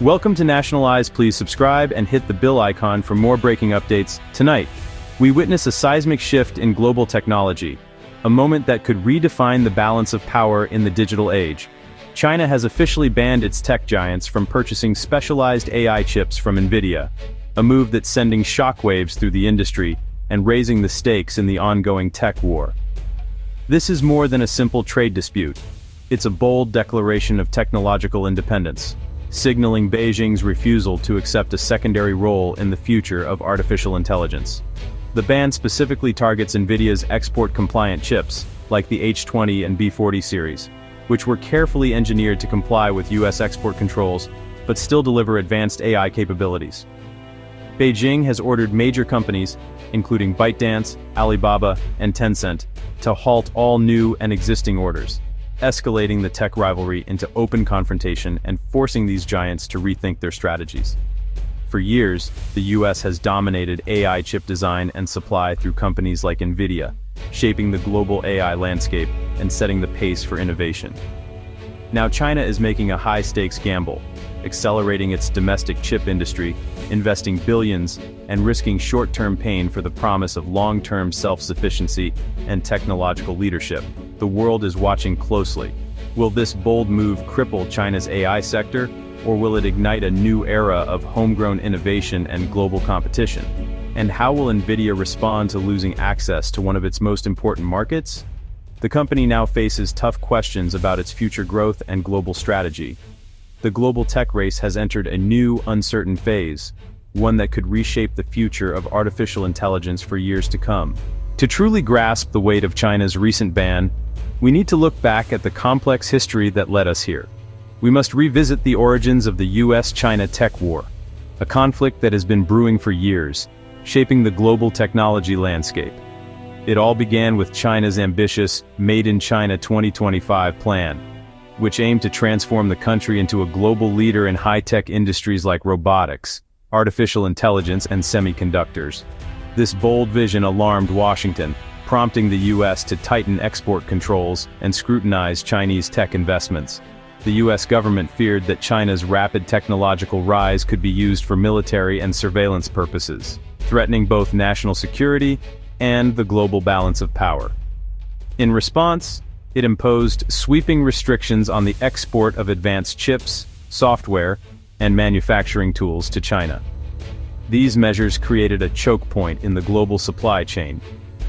Welcome to Nationalize. Please subscribe and hit the bell icon for more breaking updates. Tonight, we witness a seismic shift in global technology, a moment that could redefine the balance of power in the digital age. China has officially banned its tech giants from purchasing specialized AI chips from Nvidia, a move that's sending shockwaves through the industry and raising the stakes in the ongoing tech war. This is more than a simple trade dispute. It's a bold declaration of technological independence, signaling Beijing's refusal to accept a secondary role in the future of artificial intelligence. The ban specifically targets Nvidia's export-compliant chips, like the H20 and B40 series, which were carefully engineered to comply with U.S. export controls, but still deliver advanced AI capabilities. Beijing has ordered major companies, including ByteDance, Alibaba, and Tencent, to halt all new and existing orders, escalating the tech rivalry into open confrontation and forcing these giants to rethink their strategies. For years, the U.S. has dominated AI chip design and supply through companies like Nvidia, shaping the global AI landscape and setting the pace for innovation. Now China is making a high-stakes gamble, accelerating its domestic chip industry, investing billions, and risking short-term pain for the promise of long-term self-sufficiency and technological leadership. The world is watching closely. Will this bold move cripple China's AI sector, or will it ignite a new era of homegrown innovation and global competition? And how will Nvidia respond to losing access to one of its most important markets? The company now faces tough questions about its future growth and global strategy. The global tech race has entered a new, uncertain phase, one that could reshape the future of artificial intelligence for years to come. To truly grasp the weight of China's recent ban, we need to look back at the complex history that led us here. We must revisit the origins of the U.S. China tech war, a conflict that has been brewing for years, shaping the global technology landscape. It all began with China's ambitious Made in China 2025 plan, which aimed to transform the country into a global leader in high-tech industries like robotics, artificial intelligence, and semiconductors. This bold vision alarmed Washington, prompting the U.S. to tighten export controls and scrutinize Chinese tech investments. The U.S. government feared that China's rapid technological rise could be used for military and surveillance purposes, threatening both national security and the global balance of power. In response, it imposed sweeping restrictions on the export of advanced chips, software, and manufacturing tools to China. These measures created a choke point in the global supply chain,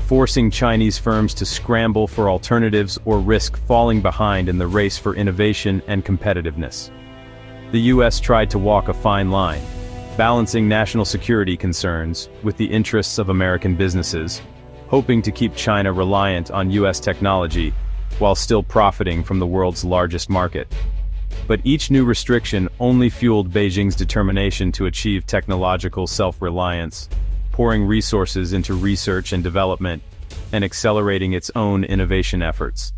forcing Chinese firms to scramble for alternatives or risk falling behind in the race for innovation and competitiveness. The U.S. tried to walk a fine line, balancing national security concerns with the interests of American businesses, hoping to keep China reliant on U.S. technology while still profiting from the world's largest market. But each new restriction only fueled Beijing's determination to achieve technological self-reliance, pouring resources into research and development, and accelerating its own innovation efforts.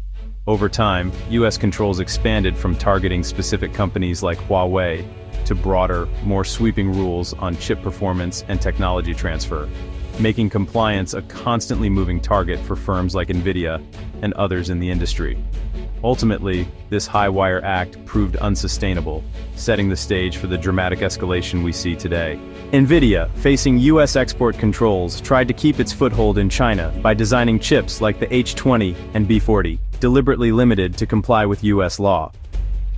Over time, U.S. controls expanded from targeting specific companies like Huawei to broader, more sweeping rules on chip performance and technology transfer, making compliance a constantly moving target for firms like Nvidia and others in the industry. Ultimately, this high-wire act proved unsustainable, setting the stage for the dramatic escalation we see today. Nvidia, facing U.S. export controls, tried to keep its foothold in China by designing chips like the H20 and B40, deliberately limited to comply with U.S. law.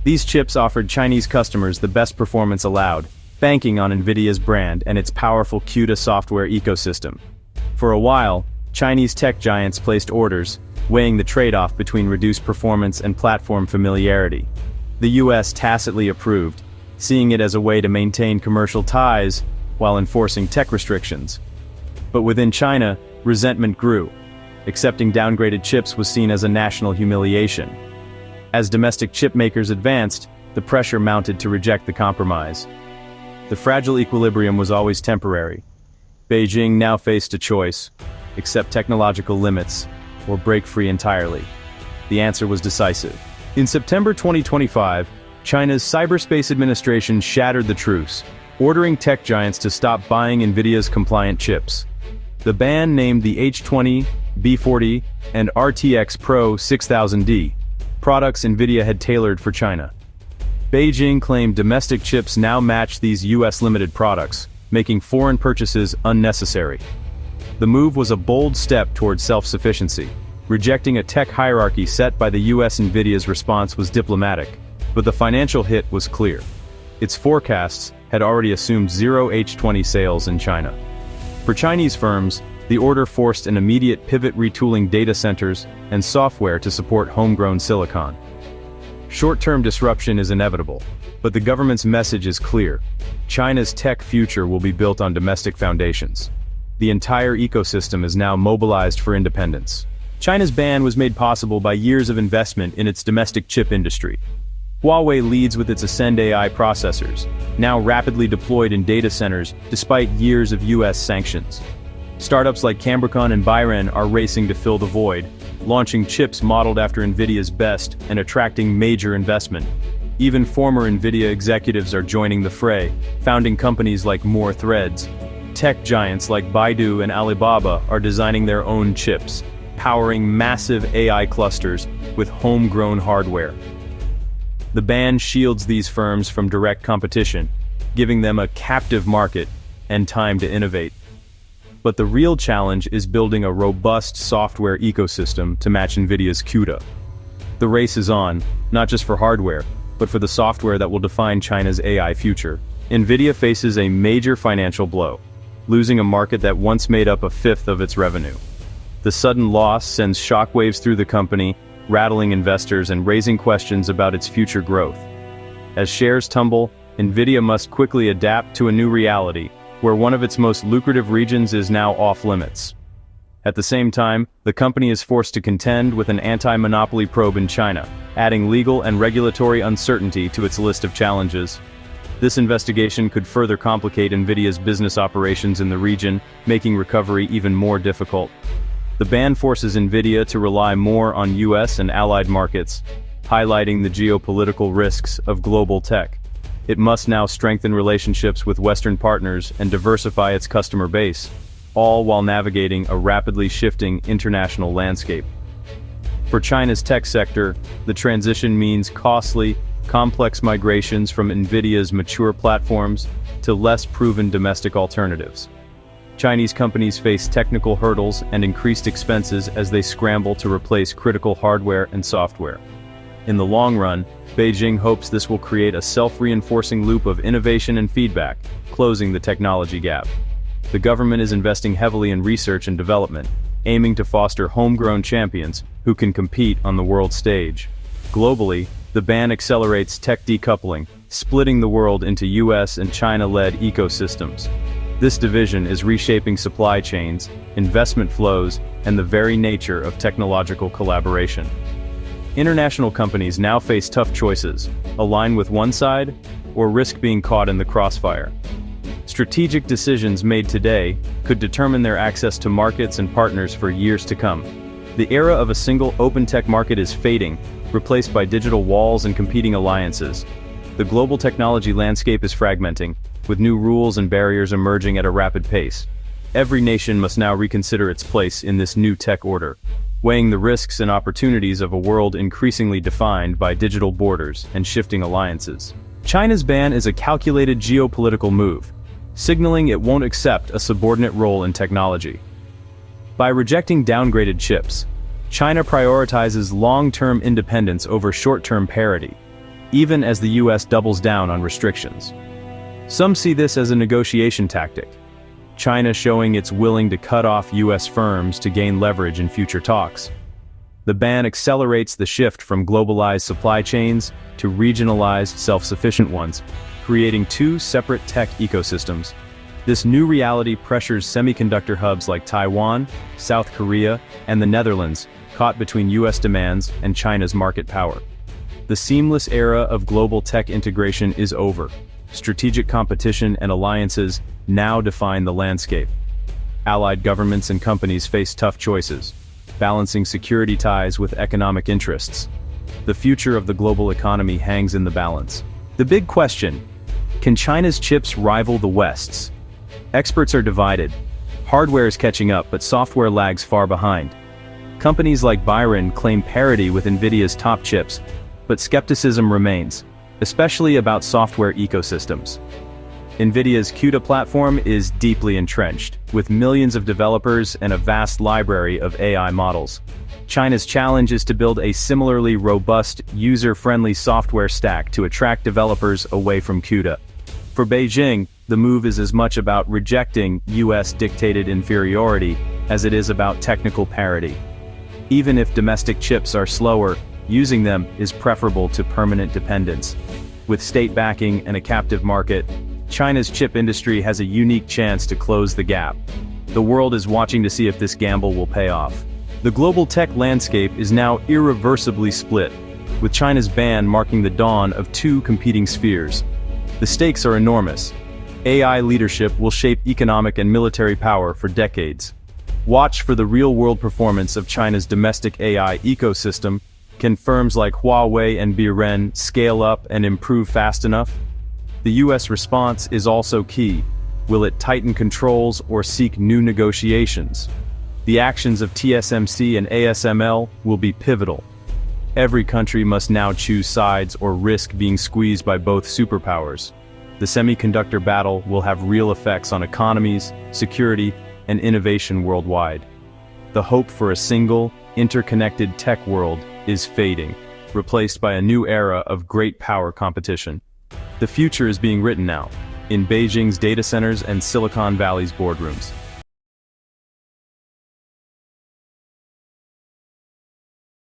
These chips offered Chinese customers the best performance allowed, banking on Nvidia's brand and its powerful CUDA software ecosystem. For a while, Chinese tech giants placed orders, weighing the trade-off between reduced performance and platform familiarity. The U.S. tacitly approved, seeing it as a way to maintain commercial ties while enforcing tech restrictions. But within China, resentment grew. Accepting downgraded chips was seen as a national humiliation. As domestic chip makers advanced, the pressure mounted to reject the compromise. The fragile equilibrium was always temporary. Beijing now faced a choice: accept technological limits, or break free entirely. The answer was decisive. In September 2025, China's Cyberspace Administration shattered the truce, ordering tech giants to stop buying Nvidia's compliant chips. The ban named the H20, B40, and RTX Pro 6000D, products Nvidia had tailored for China. Beijing claimed domestic chips now match these U.S. limited products, making foreign purchases unnecessary. The move was a bold step towards self-sufficiency. Rejecting a tech hierarchy set by the U.S. Nvidia's response was diplomatic, but the financial hit was clear. Its forecasts had already assumed zero H20 sales in China. For Chinese firms, the order forced an immediate pivot, retooling data centers and software to support homegrown silicon. Short-term disruption is inevitable, but the government's message is clear. China's tech future will be built on domestic foundations. The entire ecosystem is now mobilized for independence. China's ban was made possible by years of investment in its domestic chip industry. Huawei leads with its Ascend AI processors, now rapidly deployed in data centers despite years of U.S. sanctions. Startups like Cambricon and Byron are racing to fill the void, launching chips modeled after Nvidia's best and attracting major investment. Even former Nvidia executives are joining the fray, founding companies like More Threads. Tech giants like Baidu and Alibaba are designing their own chips, powering massive AI clusters with homegrown hardware. The ban shields these firms from direct competition, giving them a captive market and time to innovate. But the real challenge is building a robust software ecosystem to match Nvidia's CUDA. The race is on, not just for hardware, but for the software that will define China's AI future. Nvidia faces a major financial blow, losing a market that once made up a fifth of its revenue. The sudden loss sends shockwaves through the company, rattling investors and raising questions about its future growth. As shares tumble, Nvidia must quickly adapt to a new reality, where one of its most lucrative regions is now off-limits. At the same time, the company is forced to contend with an anti-monopoly probe in China, adding legal and regulatory uncertainty to its list of challenges. This investigation could further complicate Nvidia's business operations in the region, making recovery even more difficult. The ban forces Nvidia to rely more on U.S. and allied markets, highlighting the geopolitical risks of global tech. It must now strengthen relationships with Western partners and diversify its customer base, all while navigating a rapidly shifting international landscape. For China's tech sector, the transition means costly, complex migrations from Nvidia's mature platforms to less proven domestic alternatives. Chinese companies face technical hurdles and increased expenses as they scramble to replace critical hardware and software. In the long run, Beijing hopes this will create a self-reinforcing loop of innovation and feedback, closing the technology gap. The government is investing heavily in research and development, aiming to foster homegrown champions who can compete on the world stage. Globally, the ban accelerates tech decoupling, splitting the world into US and China-led ecosystems. This division is reshaping supply chains, investment flows, and the very nature of technological collaboration. International companies now face tough choices: align with one side, or risk being caught in the crossfire. Strategic decisions made today could determine their access to markets and partners for years to come. The era of a single open tech market is fading, replaced by digital walls and competing alliances. The global technology landscape is fragmenting, with new rules and barriers emerging at a rapid pace. Every nation must now reconsider its place in this new tech order, weighing the risks and opportunities of a world increasingly defined by digital borders and shifting alliances. China's ban is a calculated geopolitical move, signaling it won't accept a subordinate role in technology. By rejecting downgraded chips, China prioritizes long-term independence over short-term parity, even as the US doubles down on restrictions. Some see this as a negotiation tactic, China showing it's willing to cut off US firms to gain leverage in future talks. The ban accelerates the shift from globalized supply chains to regionalized, self-sufficient ones, creating two separate tech ecosystems. This new reality pressures semiconductor hubs like Taiwan, South Korea, and the Netherlands, caught between US demands and China's market power. The seamless era of global tech integration is over. Strategic competition and alliances now define the landscape. Allied governments and companies face tough choices, balancing security ties with economic interests. The future of the global economy hangs in the balance. The big question: can China's chips rival the West's? Experts are divided. Hardware is catching up, but software lags far behind. Companies like Byron claim parity with Nvidia's top chips, but skepticism remains. especially about software ecosystems. Nvidia's CUDA platform is deeply entrenched, with millions of developers and a vast library of AI models. China's challenge is to build a similarly robust, user-friendly software stack to attract developers away from CUDA. For Beijing, the move is as much about rejecting US-dictated inferiority as it is about technical parity. Even if domestic chips are slower, using them is preferable to permanent dependence. With state backing and a captive market, China's chip industry has a unique chance to close the gap. The world is watching to see if this gamble will pay off. The global tech landscape is now irreversibly split, with China's ban marking the dawn of two competing spheres. The stakes are enormous. AI leadership will shape economic and military power for decades. Watch for the real-world performance of China's domestic AI ecosystem. Can firms like Huawei and Bessent scale up and improve fast enough? The US response is also key. Will it tighten controls or seek new negotiations? The actions of TSMC and ASML will be pivotal. Every country must now choose sides or risk being squeezed by both superpowers. The semiconductor battle will have real effects on economies, security, and innovation worldwide. The hope for a single, interconnected tech world is fading, replaced by a new era of great power competition. The future is being written now, in Beijing's data centers and Silicon Valley's boardrooms.